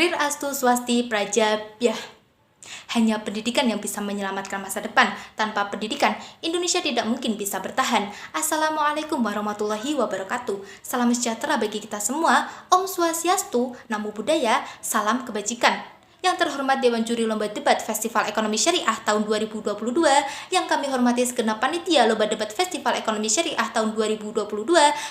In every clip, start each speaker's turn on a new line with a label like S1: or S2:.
S1: Rir Astu Swasti Prajabyah. Hanya pendidikan yang bisa menyelamatkan masa depan. Tanpa pendidikan, Indonesia tidak mungkin bisa bertahan. Assalamualaikum warahmatullahi wabarakatuh. Salam sejahtera bagi kita semua. Om Swastiastu, Namo Buddhaya, salam kebajikan. Yang terhormat Dewan Juri Lomba Debat Festival Ekonomi Syariah tahun 2022, yang kami hormati segenap panitia Lomba Debat Festival Ekonomi Syariah tahun 2022,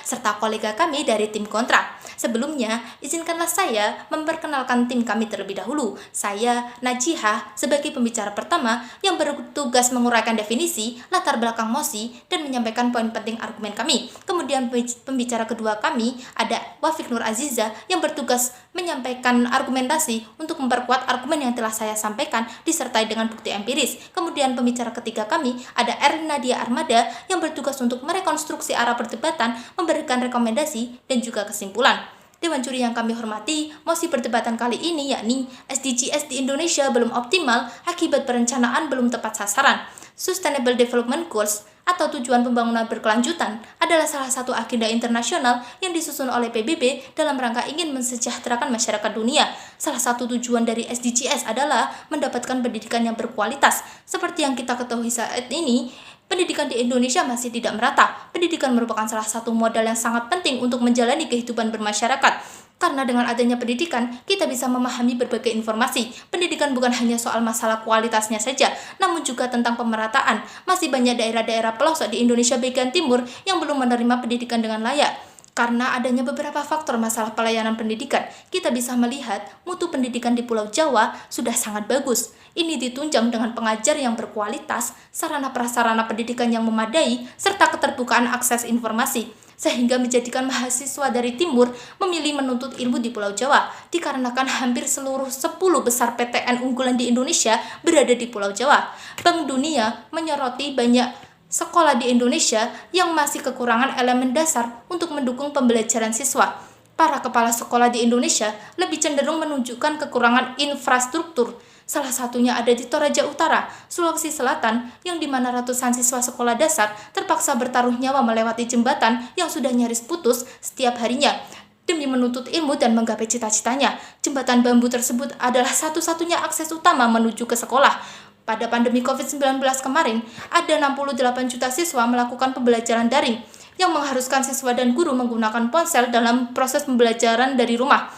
S1: serta kolega kami dari tim Kontra. Sebelumnya, izinkanlah saya memperkenalkan tim kami terlebih dahulu. Saya, Najihah, sebagai pembicara pertama yang bertugas menguraikan definisi, latar belakang mosi, dan menyampaikan poin penting argumen kami. Kemudian pembicara kedua kami ada Wafiq Nur Aziza yang bertugas menyampaikan argumentasi untuk memperkuat argumen yang telah saya sampaikan disertai dengan bukti empiris. Kemudian pembicara ketiga kami ada Erlina Dia Armada yang bertugas untuk merekonstruksi arah perdebatan, memberikan rekomendasi dan juga kesimpulan. Dewan juri yang kami hormati, mosi perdebatan kali ini yakni SDGs di Indonesia belum optimal akibat perencanaan belum tepat sasaran. Sustainable Development Goals atau tujuan pembangunan berkelanjutan adalah salah satu agenda internasional yang disusun oleh PBB dalam rangka ingin mensejahterakan masyarakat dunia. Salah satu tujuan dari SDGs adalah mendapatkan pendidikan yang berkualitas. Seperti yang kita ketahui saat ini, pendidikan di Indonesia masih tidak merata. Pendidikan merupakan salah satu modal yang sangat penting untuk menjalani kehidupan bermasyarakat. Karena dengan adanya pendidikan, kita bisa memahami berbagai informasi. Pendidikan bukan hanya soal masalah kualitasnya saja, namun juga tentang pemerataan. Masih banyak daerah-daerah pelosok di Indonesia bagian timur yang belum menerima pendidikan dengan layak. Karena adanya beberapa faktor masalah pelayanan pendidikan, kita bisa melihat mutu pendidikan di Pulau Jawa sudah sangat bagus. Ini ditunjang dengan pengajar yang berkualitas, sarana prasarana pendidikan yang memadai, serta keterbukaan akses informasi, sehingga menjadikan mahasiswa dari timur memilih menuntut ilmu di Pulau Jawa, dikarenakan hampir seluruh 10 besar PTN unggulan di Indonesia berada di Pulau Jawa. Bank Dunia menyoroti banyak sekolah di Indonesia yang masih kekurangan elemen dasar untuk mendukung pembelajaran siswa. Para kepala sekolah di Indonesia lebih cenderung menunjukkan kekurangan infrastruktur. Salah satunya ada di Toraja Utara, Sulawesi Selatan, yang dimana ratusan siswa sekolah dasar terpaksa bertaruh nyawa melewati jembatan yang sudah nyaris putus setiap harinya demi menuntut ilmu dan menggapai cita-citanya. Jembatan bambu tersebut adalah satu-satunya akses utama menuju ke sekolah. Pada pandemi COVID-19 kemarin, ada 68 juta siswa melakukan pembelajaran daring yang mengharuskan siswa dan guru menggunakan ponsel dalam proses pembelajaran dari rumah.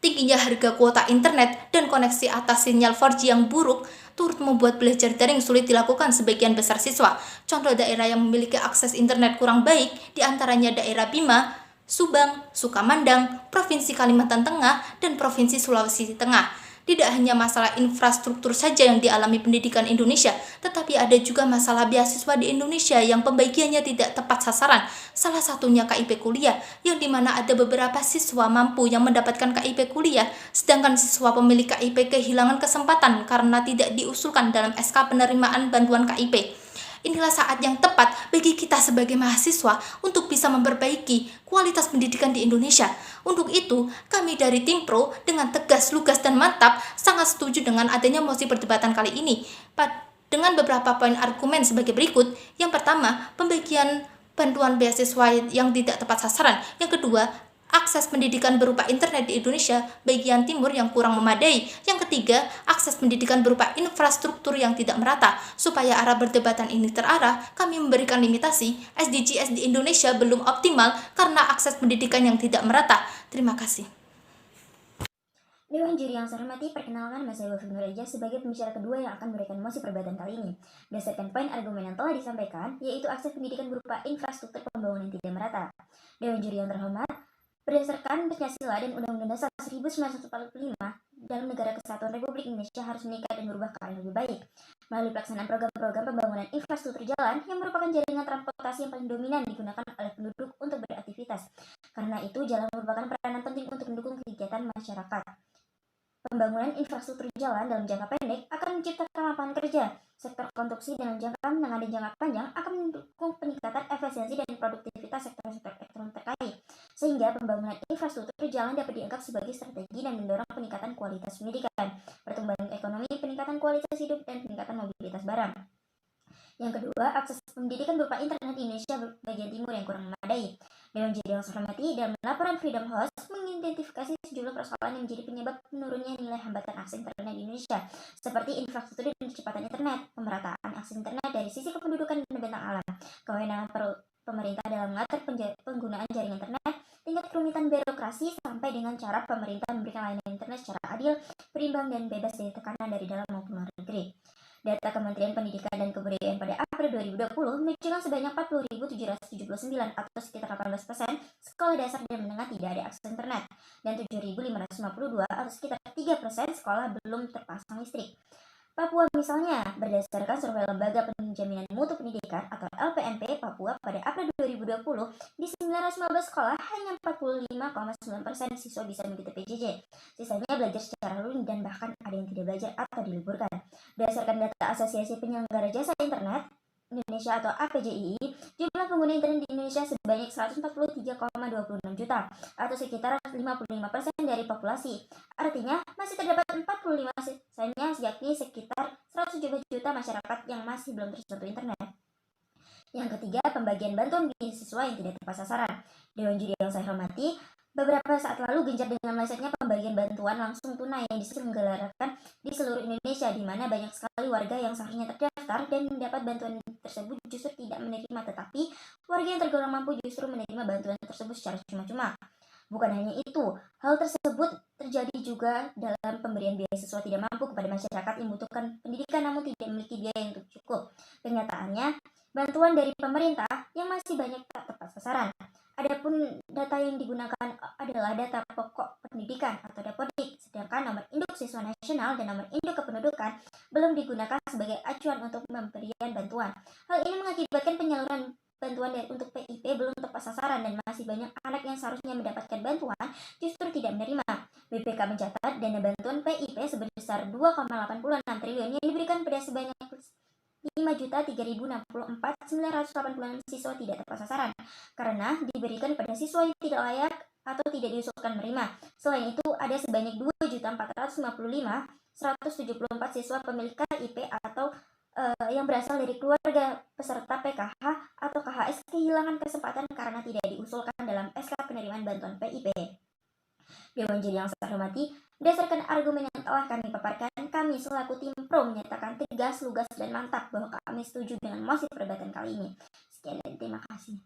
S1: Tingginya harga kuota internet dan koneksi atas sinyal 4G yang buruk turut membuat belajar daring sulit dilakukan sebagian besar siswa. Contoh daerah yang memiliki akses internet kurang baik diantaranya daerah Bima, Subang, Sukamandang, Provinsi Kalimantan Tengah, dan Provinsi Sulawesi Tengah. Tidak hanya masalah infrastruktur saja yang dialami pendidikan Indonesia, tetapi ada juga masalah beasiswa di Indonesia yang pembagiannya tidak tepat sasaran. Salah satunya KIP kuliah, yang dimana ada beberapa siswa mampu yang mendapatkan KIP kuliah, sedangkan siswa pemilik KIP kehilangan kesempatan karena tidak diusulkan dalam SK penerimaan bantuan KIP. Inilah saat yang tepat bagi kita sebagai mahasiswa untuk bisa memperbaiki kualitas pendidikan di Indonesia. Untuk itu, kami dari tim Pro dengan tegas, lugas, dan mantap sangat setuju dengan adanya mosi perdebatan kali ini. Dengan beberapa poin argumen sebagai berikut. Yang pertama, pembagian bantuan beasiswa yang tidak tepat sasaran. Yang kedua, akses pendidikan berupa internet di Indonesia bagian timur yang kurang memadai. Yang ketiga, akses pendidikan berupa infrastruktur yang tidak merata. Supaya arah perdebatan ini terarah, kami memberikan limitasi SDGs di Indonesia belum optimal karena akses pendidikan yang tidak merata. Terima kasih.
S2: Dewan juri yang saya hormati, perkenalkan saya Wafiq Nur Aziza sebagai pembicara kedua yang akan memberikan mosi perdebatan kali ini. Berdasarkan poin argumen yang telah disampaikan, yaitu akses pendidikan berupa infrastruktur pembangunan yang tidak merata. Dewan juri yang terhormat, berdasarkan Pancasila dan Undang-Undang Dasar 1945, dalam negara kesatuan Republik Indonesia harus meningkat dan berubah ke arah yang lebih baik melalui pelaksanaan program-program pembangunan infrastruktur jalan yang merupakan jaringan transportasi yang paling dominan digunakan oleh penduduk untuk beraktivitas. Karena itu, jalan merupakan peranan penting untuk mendukung kegiatan masyarakat. Pembangunan infrastruktur jalan dalam jangka pendek akan menciptakan lapangan kerja. Sektor konstruksi dalam jangka menengah dan jangka panjang akan mendukung peningkatan efisiensi dan produktivitas sektor-sektor ekonomi terkait. Sehingga pembangunan infrastruktur jalan dapat dianggap sebagai strategi dan mendorong peningkatan kualitas pendidikan, pertumbuhan ekonomi, peningkatan kualitas hidup, dan peningkatan mobilitas barang. Yang kedua, akses pendidikan berupa internet di Indonesia bagian timur yang kurang memadai. Dewan juri yang saya hormati, dalam laporan Freedom House mengidentifikasi sejumlah persoalan yang menjadi penyebab menurunnya nilai hambatan akses internet di Indonesia, seperti infrastruktur dan kecepatan internet, pemerataan akses internet dari sisi kependudukan dan bentang alam, kewenangan pemerintah dalam mengatur penggunaan jaringan internet, tingkat kerumitan birokrasi, sampai dengan cara pemerintah memberikan layanan internet secara adil, berimbang, dan bebas dari tekanan dari dalam maupun luar negeri. Data Kementerian Pendidikan dan Kebudayaan pada April 2020 menunjukkan sebanyak 40.779 atau sekitar 18% sekolah dasar dan menengah tidak ada akses internet, dan 7.552 atau sekitar 3% sekolah belum terpasang listrik. Papua misalnya, berdasarkan survei Lembaga Penjaminan Mutu Pendidikan atau LPMP Papua pada April 2020, di 915 sekolah hanya 45,9% siswa bisa mengikuti PJJ. Sisanya belajar secara luring dan bahkan ada yang tidak belajar atau diliburkan. Berdasarkan data Asosiasi Penyelenggara Jasa Internet Indonesia atau APJII, jumlah pengguna internet di Indonesia sebanyak 143,26 juta atau sekitar 55% dari populasi. Artinya, masih terdapat 45 sisanya, yakni sekitar 107 juta masyarakat yang masih belum tersentuh internet. Yang ketiga, pembagian bantuan beasiswa yang tidak tepat sasaran. Dewan Juri yang saya hormati, beberapa saat lalu gencar dengan melesetnya pembagian bantuan langsung tunai yang diselenggarakan di seluruh Indonesia, di mana banyak sekali warga yang seharusnya terdaftar dan mendapat bantuan tersebut justru tidak menerima, tetapi warga yang tergolong mampu justru menerima bantuan tersebut secara cuma-cuma. Bukan hanya itu, hal tersebut terjadi juga dalam pemberian beasiswa tidak mampu kepada masyarakat yang membutuhkan pendidikan namun tidak memiliki biaya yang cukup. Kenyataannya, bantuan dari pemerintah yang masih banyak tak tepat sasaran. Adapun data yang digunakan adalah data pokok pendidikan atau Dapodik, sedangkan nomor induk siswa nasional dan nomor induk kependudukan belum digunakan sebagai acuan untuk pemberian bantuan. Hal ini mengakibatkan penyaluran bantuan untuk PIP belum tepat sasaran dan masih banyak anak yang seharusnya mendapatkan bantuan justru tidak menerima. BPK mencatat dana bantuan PIP sebesar 2,86 triliun yang diberikan pada sebanyak 5.3.064.986 siswa tidak tepat sasaran karena diberikan pada siswa yang tidak layak atau tidak diusulkan menerima. Selain itu, ada sebanyak 2.455.174 siswa pemilik KIP atau yang berasal dari keluarga peserta PKH atau KHS kehilangan kesempatan karena tidak diusulkan dalam SK penerimaan bantuan PIP. Dewan Juri yang saya hormati, berdasarkan argumen yang telah kami paparkan, kami selaku tim pro menyatakan tegas, lugas, dan mantap bahwa kami setuju dengan mosi perdebatan kali ini. Sekian dan terima kasih.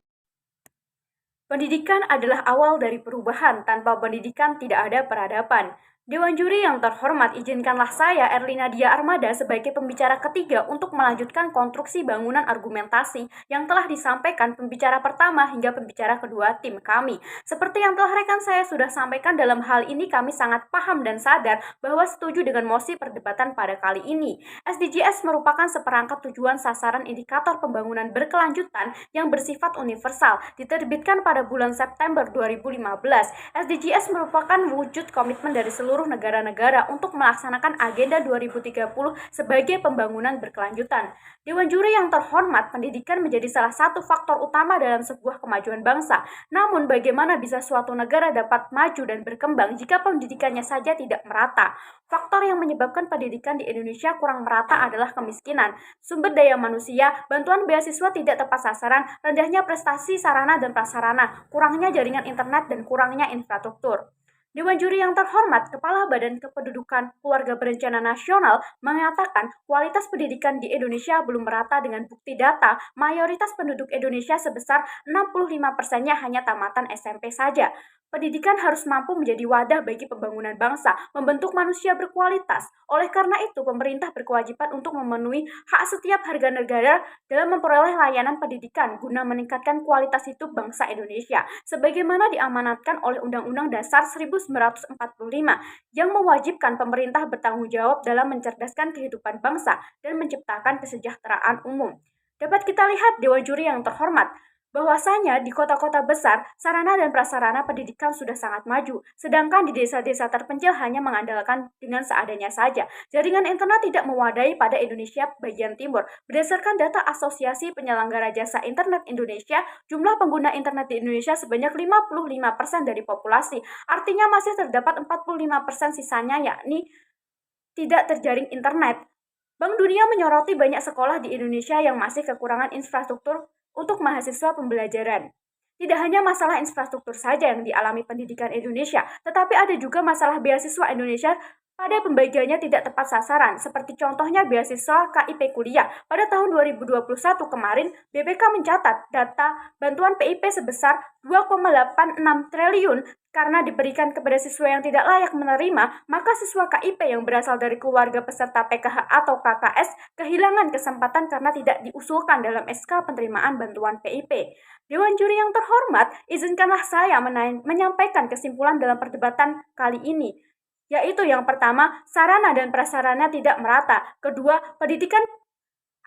S3: Pendidikan adalah awal dari perubahan. Tanpa pendidikan tidak ada peradaban. Dewan Juri yang terhormat, izinkanlah saya, Erlina Dia Armada, sebagai pembicara ketiga untuk melanjutkan konstruksi bangunan argumentasi yang telah disampaikan pembicara pertama hingga pembicara kedua tim kami. Seperti yang telah rekan saya sudah sampaikan, dalam hal ini kami sangat paham dan sadar bahwa setuju dengan mosi perdebatan pada kali ini. SDGs merupakan seperangkat tujuan sasaran indikator pembangunan berkelanjutan yang bersifat universal, diterbitkan pada bulan September 2015. SDGs merupakan wujud komitmen dari seluruh negara-negara untuk melaksanakan Agenda 2030 sebagai pembangunan berkelanjutan. Dewan Juri yang terhormat, pendidikan menjadi salah satu faktor utama dalam sebuah kemajuan bangsa. Namun, bagaimana bisa suatu negara dapat maju dan berkembang jika pendidikannya saja tidak merata? Faktor yang menyebabkan pendidikan di Indonesia kurang merata adalah kemiskinan, sumber daya manusia, bantuan beasiswa tidak tepat sasaran, rendahnya prestasi sarana dan prasarana, kurangnya jaringan internet, dan kurangnya infrastruktur. Dewan Juri yang terhormat, Kepala Badan Kependudukan Keluarga Berencana Nasional mengatakan kualitas pendidikan di Indonesia belum merata dengan bukti data mayoritas penduduk Indonesia sebesar 65%-nya hanya tamatan SMP saja. Pendidikan harus mampu menjadi wadah bagi pembangunan bangsa, membentuk manusia berkualitas. Oleh karena itu, pemerintah berkewajiban untuk memenuhi hak setiap warga negara dalam memperoleh layanan pendidikan guna meningkatkan kualitas hidup bangsa Indonesia, sebagaimana diamanatkan oleh Undang-Undang Dasar 1945 yang mewajibkan pemerintah bertanggung jawab dalam mencerdaskan kehidupan bangsa dan menciptakan kesejahteraan umum. Dapat kita lihat, Dewan Juri yang terhormat, bahwasanya di kota-kota besar, sarana dan prasarana pendidikan sudah sangat maju, sedangkan di desa-desa terpencil hanya mengandalkan dengan seadanya saja. Jaringan internet tidak mewadai pada Indonesia bagian timur. Berdasarkan data Asosiasi Penyelenggara Jasa Internet Indonesia, jumlah pengguna internet di Indonesia sebanyak 55% dari populasi. Artinya masih terdapat 45% sisanya, yakni tidak terjaring internet. Bank Dunia menyoroti banyak sekolah di Indonesia yang masih kekurangan infrastruktur untuk mahasiswa pembelajaran. Tidak hanya masalah infrastruktur saja yang dialami pendidikan Indonesia, tetapi ada juga masalah beasiswa Indonesia pada pembagiannya tidak tepat sasaran, seperti contohnya beasiswa KIP kuliah. Pada tahun 2021 kemarin, BPK mencatat data bantuan PIP sebesar 2,86 triliun karena diberikan kepada siswa yang tidak layak menerima, maka siswa KIP yang berasal dari keluarga peserta PKH atau KKS kehilangan kesempatan karena tidak diusulkan dalam SK penerimaan bantuan PIP. Dewan juri yang terhormat, izinkanlah saya menyampaikan kesimpulan dalam perdebatan kali ini, yaitu yang pertama, sarana dan prasarana tidak merata. Kedua,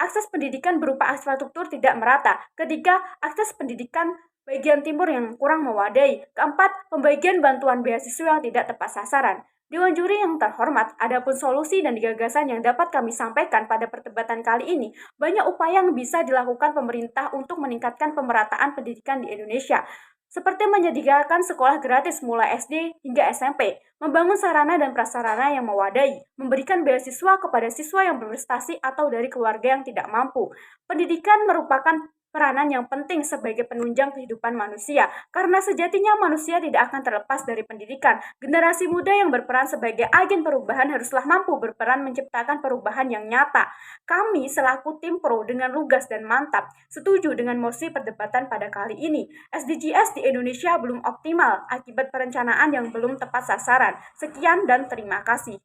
S3: akses pendidikan berupa infrastruktur tidak merata. Ketiga, akses pendidikan bagian timur yang kurang mewadai. Keempat, pembagian bantuan beasiswa yang tidak tepat sasaran. Dewan juri yang terhormat, adapun solusi dan gagasan yang dapat kami sampaikan pada perdebatan kali ini, banyak upaya yang bisa dilakukan pemerintah untuk meningkatkan pemerataan pendidikan di Indonesia, seperti menyediakan sekolah gratis mulai SD hingga SMP, membangun sarana dan prasarana yang mewadai, memberikan beasiswa kepada siswa yang berprestasi atau dari keluarga yang tidak mampu. Pendidikan merupakan peranan yang penting sebagai penunjang kehidupan manusia, karena sejatinya manusia tidak akan terlepas dari pendidikan. Generasi muda yang berperan sebagai agen perubahan haruslah mampu berperan menciptakan perubahan yang nyata. Kami selaku tim pro dengan lugas dan mantap setuju dengan mosi perdebatan pada kali ini. SDGs di Indonesia belum optimal akibat perencanaan yang belum tepat sasaran. Sekian dan terima kasih.